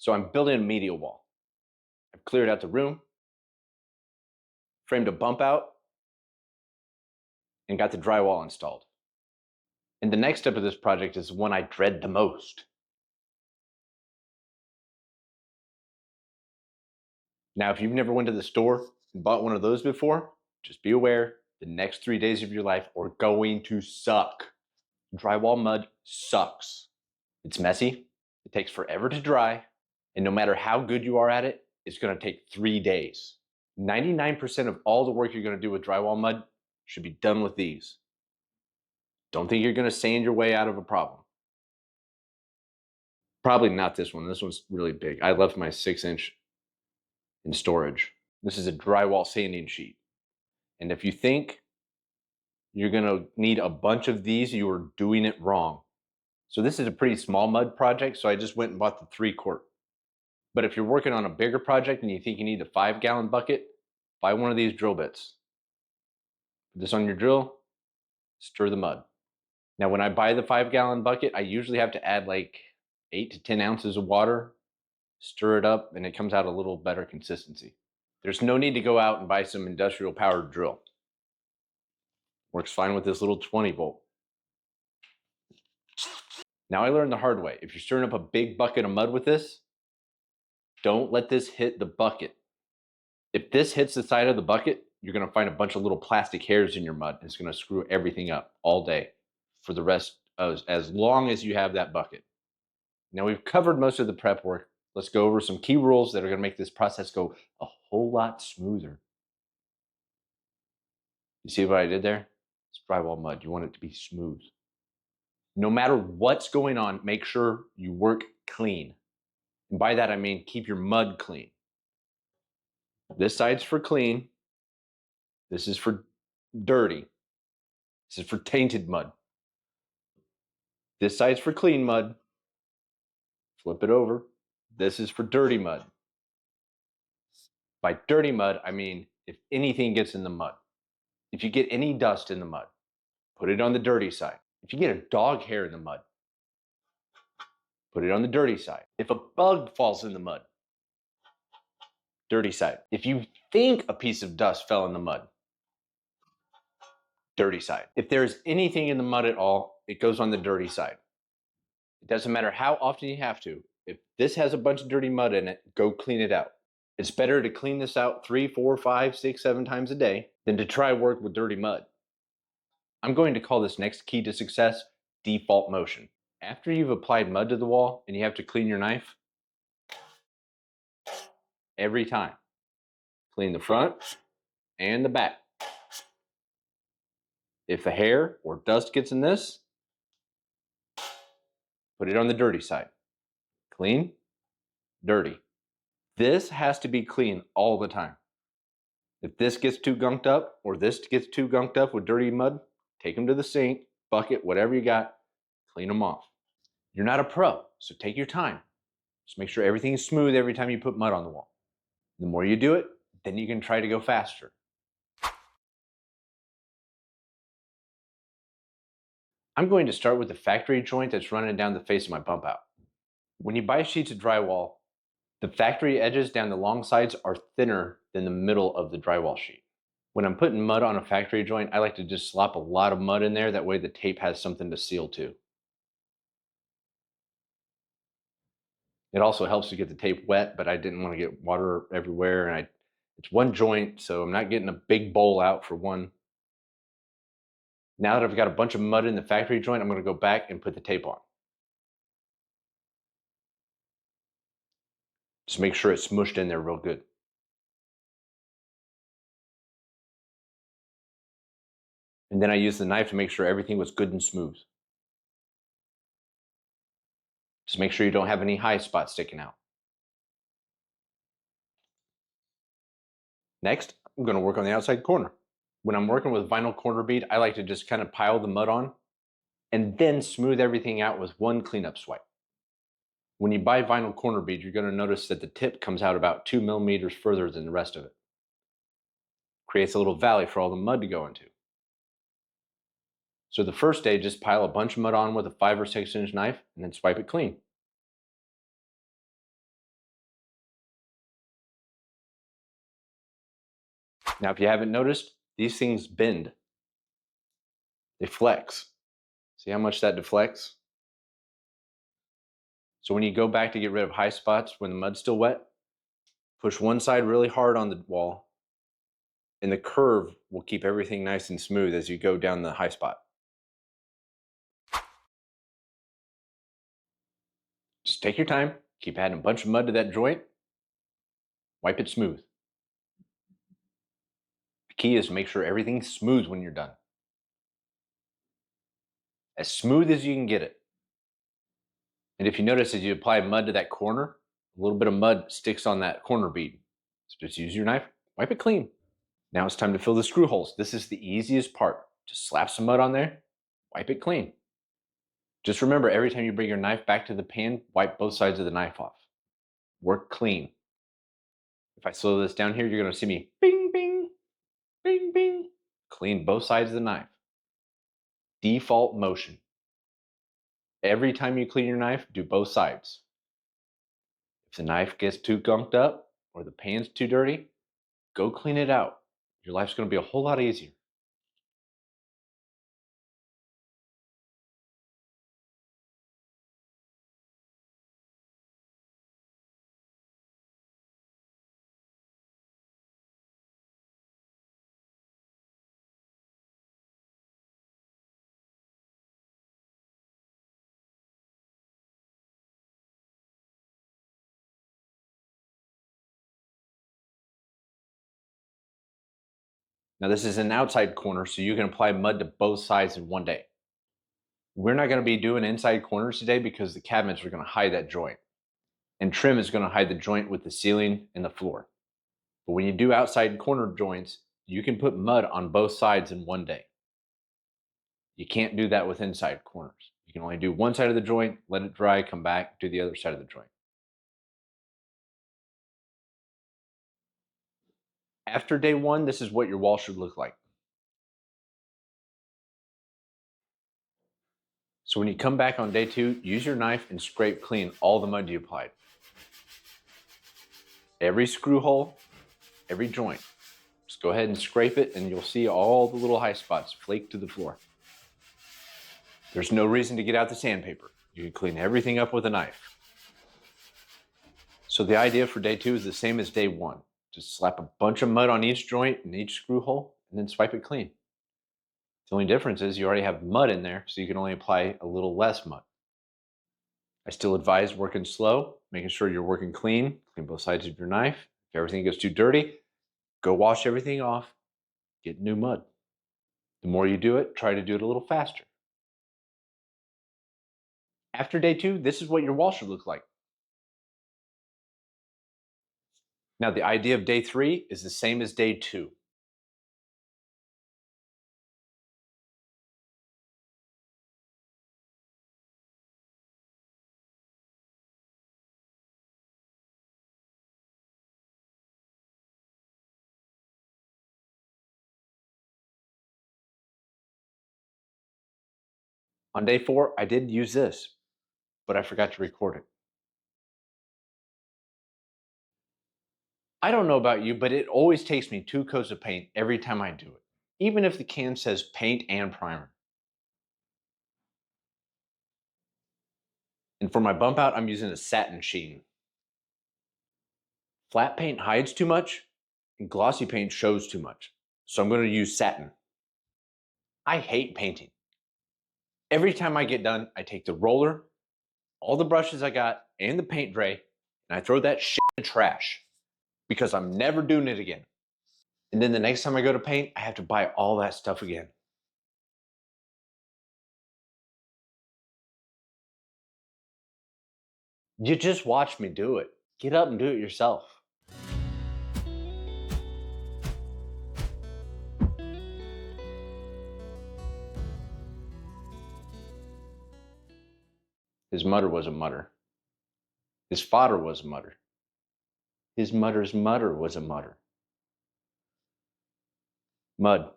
So I'm building a media wall. I've cleared out the room, framed a bump out, and got the drywall installed. And the next step of this project is the one I dread the most. Now, if you've never went to the store and bought one of those before, just be aware the next 3 days of your life are going to suck. Drywall mud sucks. It's messy, it takes forever to dry, and no matter how good you are at it, it's going to take 3 days. 99% of all the work you're going to do with drywall mud should be done with these. Don't think you're going to sand your way out of a problem. Probably not this one. This one's really big. I left my 6-inch in storage. This is a drywall sanding sheet. And if you think you're going to need a bunch of these, you are doing it wrong. So this is a pretty small mud project, so I just went and bought the 3-quart. But if you're working on a bigger project and you think you need a 5-gallon bucket, buy one of these drill bits. Put this on your drill, stir the mud. Now, when I buy the 5-gallon bucket, I usually have to add like 8 to 10 ounces of water, stir it up, and it comes out a little better consistency. There's no need to go out and buy some industrial powered drill. Works fine with this little 20 volt. Now, I learned the hard way. If you're stirring up a big bucket of mud with this, don't let this hit the bucket. If this hits the side of the bucket, you're going to find a bunch of little plastic hairs in your mud. It's going to screw everything up all day for the rest of as long as you have that bucket. Now, we've covered most of the prep work. Let's go over some key rules that are going to make this process go a whole lot smoother. You see what I did there? It's drywall mud. You want it to be smooth. No matter what's going on, make sure you work clean. And by that, I mean keep your mud clean. This side's for clean. This is for dirty. This is for tainted mud. This side's for clean mud. Flip it over. This is for dirty mud. By dirty mud, I mean if anything gets in the mud. If you get any dust in the mud, put it on the dirty side. If you get a dog hair in the mud, put it on the dirty side. If a bug falls in the mud, dirty side. If you think a piece of dust fell in the mud, dirty side. If there's anything in the mud at all, it goes on the dirty side. It doesn't matter how often you have to. If this has a bunch of dirty mud in it, go clean it out. It's better to clean this out 3, 4, 5, 6, 7 times a day than to try work with dirty mud. I'm going to call this next key to success default motion. After you've applied mud to the wall and you have to clean your knife, every time, clean the front and the back. If a hair or dust gets in this, put it on the dirty side. Clean, dirty. This has to be clean all the time. If this gets too gunked up or this gets too gunked up with dirty mud, take them to the sink, bucket, whatever you got, clean them off. You're not a pro, so take your time. Just make sure everything is smooth every time you put mud on the wall. The more you do it, then you can try to go faster. I'm going to start with the factory joint that's running down the face of my bump out. When you buy sheets of drywall, the factory edges down the long sides are thinner than the middle of the drywall sheet. When I'm putting mud on a factory joint, I like to just slop a lot of mud in there. That way the tape has something to seal to. It also helps to get the tape wet, but I didn't want to get water everywhere. And it's one joint, so I'm not getting a big bowl out for one. Now that I've got a bunch of mud in the factory joint, I'm going to go back and put the tape on. Just make sure it's smushed in there real good. And then I used the knife to make sure everything was good and smooth. Just make sure you don't have any high spots sticking out. Next, I'm going to work on the outside corner. When I'm working with vinyl corner bead, I like to just kind of pile the mud on and then smooth everything out with one cleanup swipe. When you buy vinyl corner bead, you're going to notice that the tip comes out about 2 millimeters further than the rest of it. Creates a little valley for all the mud to go into. So the first day, just pile a bunch of mud on with a 5 or 6 inch knife and then swipe it clean. Now, if you haven't noticed, these things bend. They flex. See how much that deflects? So when you go back to get rid of high spots when the mud's still wet, push one side really hard on the wall, and the curve will keep everything nice and smooth as you go down the high spot. Just take your time, keep adding a bunch of mud to that joint, wipe it smooth. The key is to make sure everything's smooth when you're done. As smooth as you can get it. And if you notice as you apply mud to that corner, a little bit of mud sticks on that corner bead. So just use your knife, wipe it clean. Now it's time to fill the screw holes. This is the easiest part. Just slap some mud on there, wipe it clean. Just remember, every time you bring your knife back to the pan, wipe both sides of the knife off. Work clean. If I slow this down here, you're going to see me bing, bing, bing, bing. Clean both sides of the knife. Default motion. Every time you clean your knife, do both sides. If the knife gets too gunked up or the pan's too dirty, go clean it out. Your life's going to be a whole lot easier. Now this is an outside corner, so you can apply mud to both sides in one day. We're not going to be doing inside corners today because the cabinets are going to hide that joint. And trim is going to hide the joint with the ceiling and the floor. But when you do outside corner joints, you can put mud on both sides in one day. You can't do that with inside corners. You can only do one side of the joint, let it dry, come back, do the other side of the joint. After day one, this is what your wall should look like. So when you come back on day two, use your knife and scrape clean all the mud you applied. Every screw hole, every joint. Just go ahead and scrape it and you'll see all the little high spots flake to the floor. There's no reason to get out the sandpaper. You can clean everything up with a knife. So the idea for day two is the same as day one. Just slap a bunch of mud on each joint and each screw hole and then swipe it clean. The only difference is you already have mud in there, so you can only apply a little less mud. I still advise working slow, making sure you're working clean both sides of your knife. If everything gets too dirty, go wash everything off, get new mud. The more you do it, try to do it a little faster. After day two, this is what your wall should look like. Now, the idea of day three is the same as day two. On day four, I did use this, but I forgot to record it. I don't know about you, but it always takes me 2 coats of paint every time I do it, even if the can says paint and primer. And for my bump out, I'm using a satin sheen. Flat paint hides too much, and glossy paint shows too much. So I'm going to use satin. I hate painting. Every time I get done, I take the roller, all the brushes I got, and the paint tray, and I throw that shit in the trash because I'm never doing it again. And then the next time I go to paint, I have to buy all that stuff again. You just watch me do it. Get up and do it yourself. His mutter was a mutter. His fodder was a mutter. His mutter's mutter was a mutter. Mud.